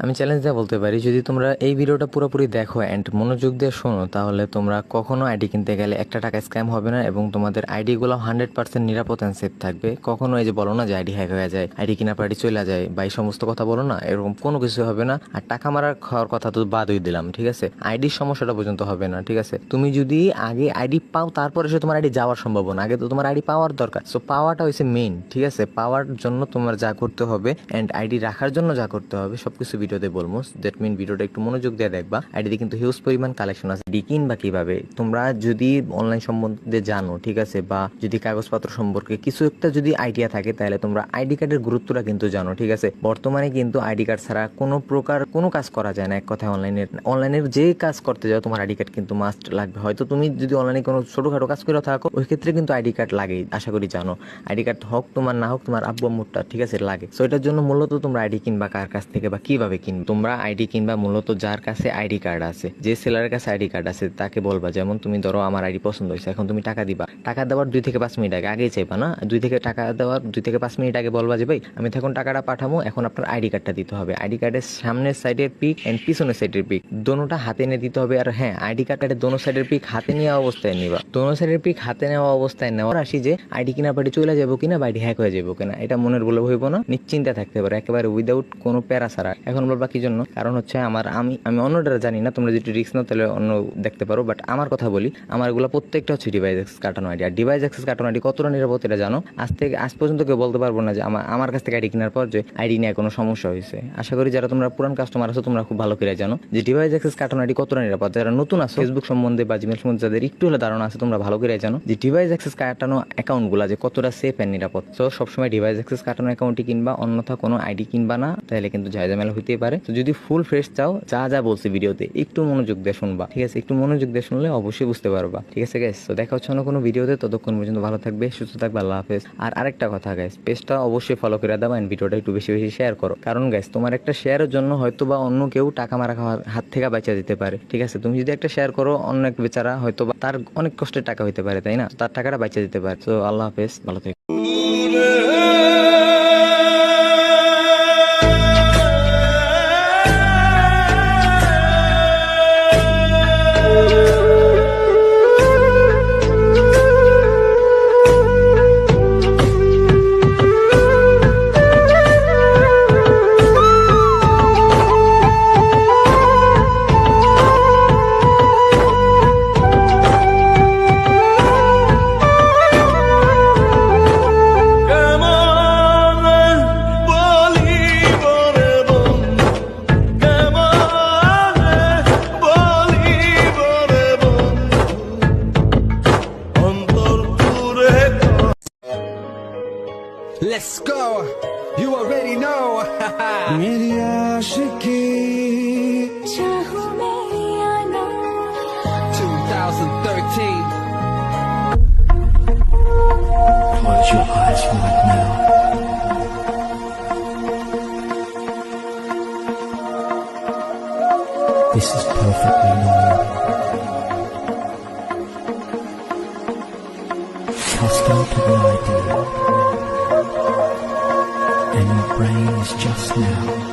আমি চ্যালেঞ্জ দিয়ে বলতে পারি, যদি তোমরা এই ভিডিওটা পুরোপুরি দেখো অ্যান্ড মনোযোগ দিয়ে শোনো, তাহলে তোমরা কখনো আইডি কিনতে গেলে একটা টাকা স্ক্যাম হবে না এবং তোমাদের আইডিগুলো 100% নিরাপদ অ্যান্ড সেফ থাকবে। কখনো এই যে বলো না যে আইডি হ্যাক হয়ে যায়, আইডি কেনার পার্টি চলে যায় বা এই সমস্ত কথা বলো না, এরকম কোনো কিছু হবে না। আর টাকা মারার খাওয়ার কথা তো বাদই দিলাম, ঠিক আছে? আইডির সমস্যাটা পর্যন্ত হবে না, ঠিক আছে? তুমি যদি আগে আইডি পাও তারপরে সে তোমার আইডি যাওয়ার সম্ভাবনা, আগে তো তোমার আইডি পাওয়ার দরকার। সো পাওয়াটা হচ্ছে মেইন, ঠিক আছে? পাওয়ার জন্য তোমার যা করতে হবে অ্যান্ড আইডি রাখার জন্য যা করতে হবে সবকিছু ভিডিওতে বলবো। দ্যাট মিন ভিডিওটা একটু মনোযোগ দিয়ে দেখবা। আইডিতে কিন্তু হিউজ পরিমাণ কালেকশন আছে। আইডি কিনবা কিভাবে, তোমরা যদি অনলাইন সম্বন্ধে জানো, ঠিক আছে, বা যদি কাগজপত্র সম্পর্কে কিছু একটা যদি আইডিয়া থাকে, তাহলে তোমরা আইডি কার্ডের গুরুত্বটা কিন্তু জানো, ঠিক আছে? বর্তমানে কিন্তু আইডি কার্ড ছাড়া কোনো প্রকার কোনো কাজ করা যায় না। এক কথায় অনলাইনের যে কাজ করতে যাও তোমার আইডি কার্ড কিন্তু মাস্ট লাগবে। হয়তো তুমি যদি অনলাইনে কোনো ছোটখাটো কাজ করে থাকো, ওই ক্ষেত্রে কিন্তু আইডি কার্ড লাগেই, আশা করি জানো। আইডি কার্ড হোক তোমার না হোক, তোমার আব্বু আম্মুরটা, ঠিক আছে, লাগে। সো এটার জন্য মূলত তোমরা আইডি কিনবা কার কাছ থেকে বা কিভাবে কিনবে? তোমরা আইডি কিনবা মূলত যার কাছে আইডি কার্ড আছে, যে সেলারের কাছে আইডি কার্ড আছে তাকে বলবা। যেমন তুমি ধরো আমার আইডি পছন্দ হয়েছে, এখন তুমি টাকা দিবা। টাকা দেওয়ার 2 থেকে 5 মিনিট আগে, আগেই চাইবা না, 2 থেকে 5 মিনিট আগে বলবা যে ভাই আমি এখন টাকাটা পাঠাবো, এখন আপনার আইডি কার্ডটা দিতে হবে। আইডি কার্ডের সামনের সাইডের পিক এন্ড পিছনের সাইডের পিক দোনোটা হাতে নিয়ে দিতে হবে। আর হ্যাঁ, আইডি কার্ডের দোনো সাইডের পিক হাতে নেওয়া অবস্থায় নিবা। দোনো সাইডের পিক হাতে নেওয়া অবস্থায় নেওয়ার আসি যে আইডি কিনা পার্টি চলে যাবো কিনা বা আইডি হ্যাক হয়ে যাবো কিনা, এটা মনের বলে হইব না। নিশ্চিন্তে থাকতে পারে একেবারে উইদাউট কোনো প্যারা ছাড়া। এখন বলবা কি জন্য? কারণ হচ্ছে আমি অন্যটা জানি না, তোমরা যদি রিস্ক নাও তাহলে অন্য দেখতে পারো, বাট আমার কথা বলি, আমার এগুলো প্রত্যেকটা হচ্ছে ডিভাইস অ্যাক্সেস কাটানো আইডি। আর ডিভাইস অ্যাক্সেস কাটানো আইডি কতটা নিরাপদ এটা জানো? আজ পর্যন্ত কেউ বলতে পারবো না যে আমার কাছ থেকে আইডি কেনার পর যে আইডি নিয়ে কোনো সমস্যা হয়েছে। আশা করি যারা তোমরা পুরান কাস্টমার আছো তোমরা খুব ভালো করে জানো যে ডিভাইস অ্যাক্সেস কাটানো আইডি কতটা নিরাপদ। যারা নতুন আছো, ফেসবুক সম্বন্ধে বা জিমেল সম্বন্ধে যাদের একটু হলে ধারণা আছে, তোমরা ভালো করে জানো যে ডিভাইস অ্যাক্সেস কাটানো অ্যাকাউন্টগুলো যে কতটা সেফ এন্ড নিরাপদ। তো সবসময় ডিভাইস অ্যাক্সেস কাটানো অ্যাকাউন্টই কিনবা, অন্যথা কোনো আইডি কিনবা না, তাহলে কিন্তু ঝামেলা হইতেই পারে। তো যদি ফুল ফ্রেশ চাও, যা বলছি ভিডিওতে একটু মনোযোগ দিয়ে শুনবা, ঠিক আছে? একটু মনোযোগ দিয়ে শুনলে অবশ্যই বুঝতে পারবা, ঠিক আছে গাইস? তো দেখা হচ্ছে অন্য কোনো ভিডিওতে, ততক্ষণ পর্যন্ত ভালো থাকবে, সুস্থ থাকবে, আল্লাহ হাফেজ। আর আরেকটা কথা গাইস, পেজটা অবশ্যই ফলো করে দাও এন্ড ভিডিওটা একটু বেশি বেশি শেয়ার করো। কারণ গাইস, তোমার একটা শেয়ারের জন্য হয়তো বা অন্য কেউ টাকা মারা খাওয়ার হাত থেকে বাঁচা দিতে পারে, ঠিক আছে? তুমি যদি একটা শেয়ার করো, অন্য এক বেচারা হয়তো বা তার অনেক কষ্টের টাকা হইতে পারে, তাই না? তার টাকাটা বাঁচা দিতে পারে। তো আল্লাহ হাফেজ, ভালো থেকো। Let's go. You already know. मेरी आशिकी 2013. Close your eyes right now. This is perfectly normal. Trust out of an idea, and your brain is just now